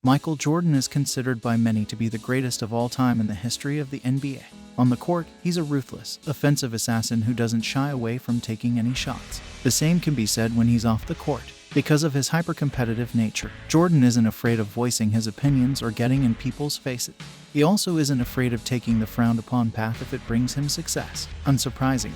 Michael Jordan is considered by many to be the greatest of all time in the history of the NBA. On the court, he's a ruthless, offensive assassin who doesn't shy away from taking any shots. The same can be said when he's off the court. Because of his hyper-competitive nature, Jordan isn't afraid of voicing his opinions or getting in people's faces. He also isn't afraid of taking the frowned-upon path if it brings him success. Unsurprisingly,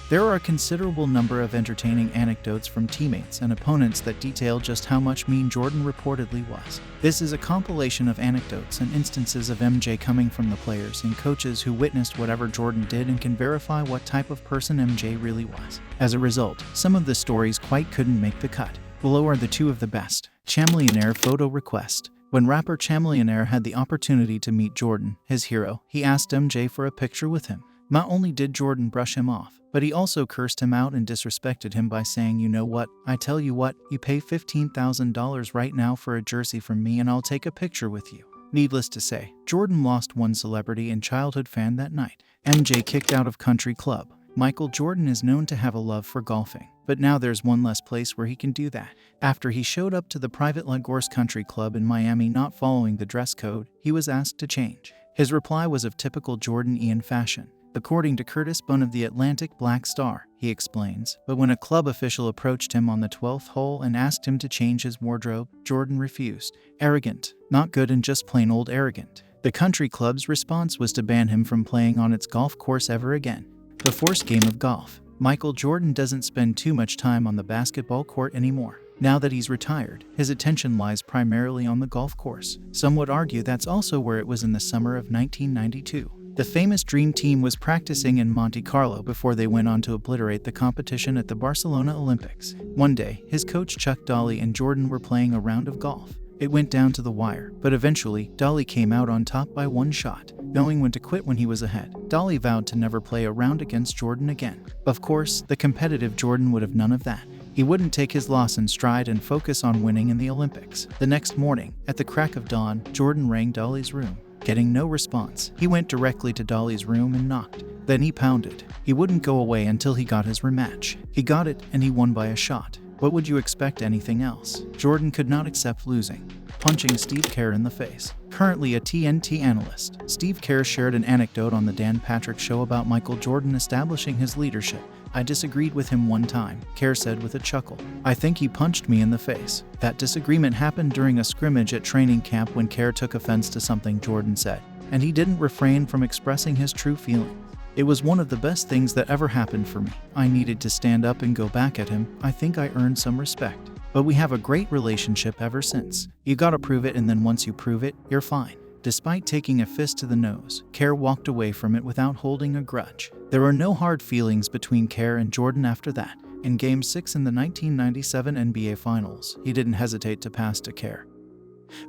there are a considerable number of entertaining anecdotes from teammates and opponents that detail just how much mean Jordan reportedly was. This is a compilation of anecdotes and instances of MJ coming from the players and coaches who witnessed whatever Jordan did and can verify what type of person MJ really was. As a result, some of the stories quite couldn't make the cut. Below are the two of the best. Chamillionaire photo request. When rapper Chamillionaire had the opportunity to meet Jordan, his hero, he asked MJ for a picture with him. Not only did Jordan brush him off, but he also cursed him out and disrespected him by saying, "You know what, I tell you what, you pay $15,000 right now for a jersey from me and I'll take a picture with you." Needless to say, Jordan lost one celebrity and childhood fan that night. MJ kicked out of country club. Michael Jordan is known to have a love for golfing, but now there's one less place where he can do that. After he showed up to the private Lagos Country Club in Miami not following the dress code, he was asked to change. His reply was of typical Jordan-ian fashion. According to Curtis Bunn of the Atlantic Black Star, he explains, but when a club official approached him on the 12th hole and asked him to change his wardrobe, Jordan refused. Arrogant, not good and just plain old arrogant. The country club's response was to ban him from playing on its golf course ever again. The forced game of golf. Michael Jordan doesn't spend too much time on the basketball court anymore. Now that he's retired, his attention lies primarily on the golf course. Some would argue that's also where it was in the summer of 1992. The famous Dream Team was practicing in Monte Carlo before they went on to obliterate the competition at the Barcelona Olympics. One day, his coach Chuck Daly and Jordan were playing a round of golf. It went down to the wire, but eventually, Daly came out on top by one shot. Knowing when to quit when he was ahead, Daly vowed to never play a round against Jordan again. Of course, the competitive Jordan would have none of that. He wouldn't take his loss in stride and focus on winning in the Olympics. The next morning, at the crack of dawn, Jordan rang Daly's room. Getting no response, he went directly to Daly's room and knocked. Then he pounded. He wouldn't go away until he got his rematch. He got it, and he won by a shot. What would you expect anything else? Jordan could not accept losing. Punching Steve Kerr in the face. Currently a TNT analyst, Steve Kerr shared an anecdote on the Dan Patrick Show about Michael Jordan establishing his leadership. "I disagreed with him one time," Kerr said with a chuckle. "I think he punched me in the face." That disagreement happened during a scrimmage at training camp when Kerr took offense to something Jordan said, and he didn't refrain from expressing his true feelings. "It was one of the best things that ever happened for me. I needed to stand up and go back at him. I think I earned some respect. But we have a great relationship ever since. You gotta prove it, and then once you prove it, you're fine." Despite taking a fist to the nose, Kerr walked away from it without holding a grudge. There were no hard feelings between Kerr and Jordan after that. In Game 6 in the 1997 NBA Finals, he didn't hesitate to pass to Kerr,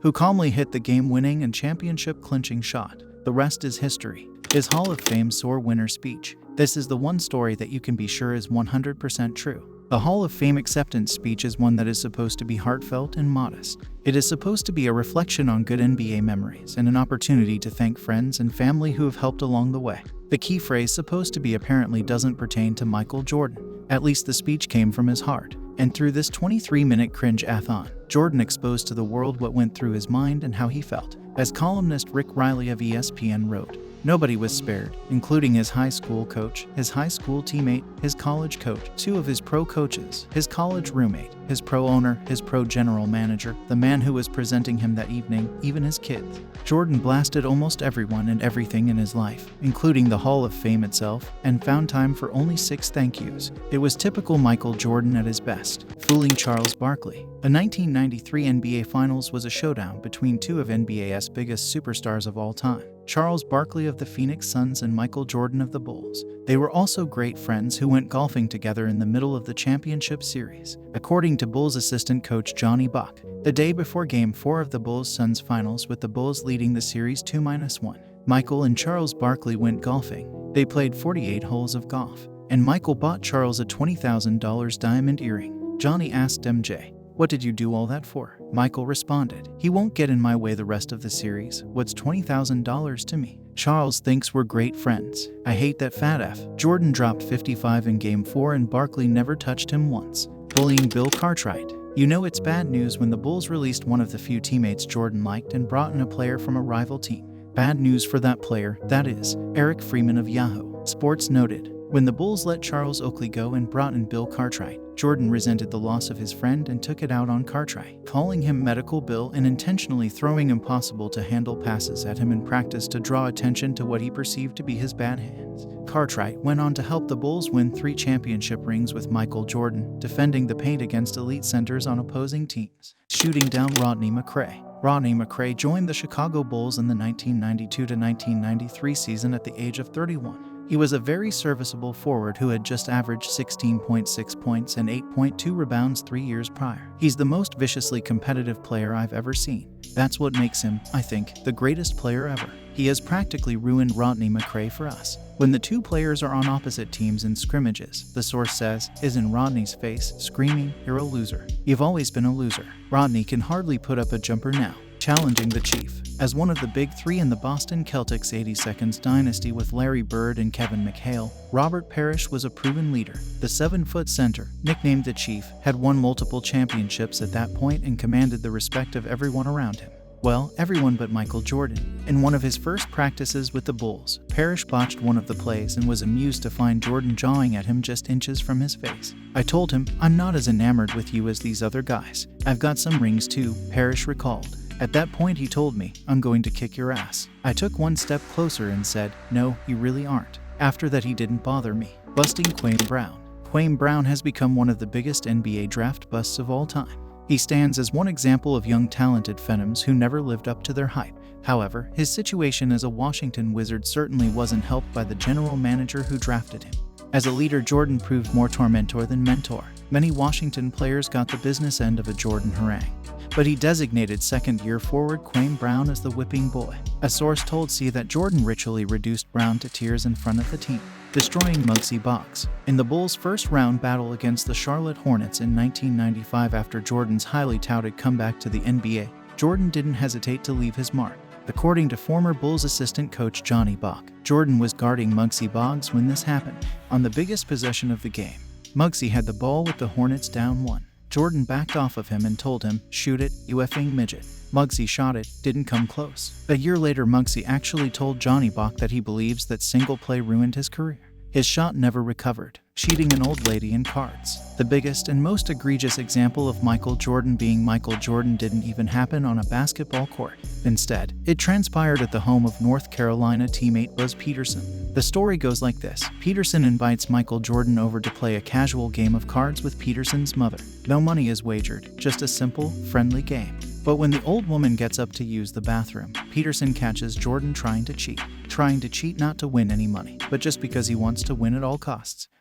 who calmly hit the game-winning and championship-clinching shot. The rest is history. His Hall of Fame sore winner speech. This is the one story that you can be sure is 100% true. The Hall of Fame acceptance speech is one that is supposed to be heartfelt and modest. It is supposed to be a reflection on good NBA memories and an opportunity to thank friends and family who have helped along the way. The key phrase supposed to be apparently doesn't pertain to Michael Jordan. At least the speech came from his heart. And through this 23-minute cringe-a-thon, Jordan exposed to the world what went through his mind and how he felt. As columnist Rick Riley of ESPN wrote, "Nobody was spared, including his high school coach, his high school teammate, his college coach, two of his pro coaches, his college roommate, his pro owner, his pro general manager, the man who was presenting him that evening, even his kids." Jordan blasted almost everyone and everything in his life, including the Hall of Fame itself, and found time for only 6 thank yous. It was typical Michael Jordan at his best, fooling Charles Barkley. The 1993 NBA Finals was a showdown between two of NBA's biggest superstars of all time, Charles Barkley of the Phoenix Suns and Michael Jordan of the Bulls. They were also great friends who went golfing together in the middle of the championship series. According to Bulls assistant coach Johnny Buck, the day before Game 4 of the Bulls-Suns Finals with the Bulls leading the series 2-1, Michael and Charles Barkley went golfing. They played 48 holes of golf, and Michael bought Charles a $20,000 diamond earring. Johnny asked MJ, "What did you do all that for?" Michael responded, "He won't get in my way the rest of the series. What's $20,000 to me?" Charles thinks we're great friends. "I hate that fat F." Jordan dropped 55 in Game 4 and Barkley never touched him once. Bullying Bill Cartwright. You know it's bad news when the Bulls released one of the few teammates Jordan liked and brought in a player from a rival team. Bad news for that player, that is, Eric Freeman of Yahoo Sports noted. When the Bulls let Charles Oakley go and brought in Bill Cartwright, Jordan resented the loss of his friend and took it out on Cartwright, calling him medical Bill and intentionally throwing impossible-to-handle passes at him in practice to draw attention to what he perceived to be his bad hands. Cartwright went on to help the Bulls win 3 championship rings with Michael Jordan, defending the paint against elite centers on opposing teams, shooting down Rodney McRae. Rodney McRae joined the Chicago Bulls in the 1992-1993 season at the age of 31. He was a very serviceable forward who had just averaged 16.6 points and 8.2 rebounds 3 years prior. He's the most viciously competitive player I've ever seen. That's what makes him, I think, the greatest player ever. He has practically ruined Rodney McRae for us. When the two players are on opposite teams in scrimmages, the source says, is in Rodney's face, screaming, "You're a loser. You've always been a loser." Rodney can hardly put up a jumper now, challenging the Chief. As one of the big three in the Boston Celtics 82nd dynasty with Larry Bird and Kevin McHale, Robert Parrish was a proven leader. The 7-foot center, nicknamed the Chief, had won multiple championships at that point and commanded the respect of everyone around him. Well, everyone but Michael Jordan. In one of his first practices with the Bulls, Parrish botched one of the plays and was amused to find Jordan jawing at him just inches from his face. "I told him, I'm not as enamored with you as these other guys. I've got some rings too," Parrish recalled. "At that point he told me, I'm going to kick your ass. I took one step closer and said, no, you really aren't. After that he didn't bother me." Busting Kwame Brown. Kwame Brown has become one of the biggest NBA draft busts of all time. He stands as one example of young talented phenoms who never lived up to their hype. However, his situation as a Washington Wizard certainly wasn't helped by the general manager who drafted him. As a leader, Jordan proved more tormentor than mentor. Many Washington players got the business end of a Jordan harangue, but he designated second-year forward Kwame Brown as the whipping boy. A source told C that Jordan ritually reduced Brown to tears in front of the team, destroying Muggsy Bogues. In the Bulls' first-round battle against the Charlotte Hornets in 1995 after Jordan's highly touted comeback to the NBA, Jordan didn't hesitate to leave his mark. According to former Bulls assistant coach Johnny Bach, Jordan was guarding Muggsy Bogues when this happened. On the biggest possession of the game, Muggsy had the ball with the Hornets down 1. Jordan backed off of him and told him, "Shoot it, you effing midget." Muggsy shot it, didn't come close. A year later, Muggsy actually told Johnny Bach that he believes that single play ruined his career. His shot never recovered, cheating an old lady in cards. The biggest and most egregious example of Michael Jordan being Michael Jordan didn't even happen on a basketball court. Instead, it transpired at the home of North Carolina teammate Buzz Peterson. The story goes like this. Peterson invites Michael Jordan over to play a casual game of cards with Peterson's mother. No money is wagered, just a simple, friendly game. But when the old woman gets up to use the bathroom, Peterson catches Jordan trying to cheat not to win any money, but just because he wants to win at all costs.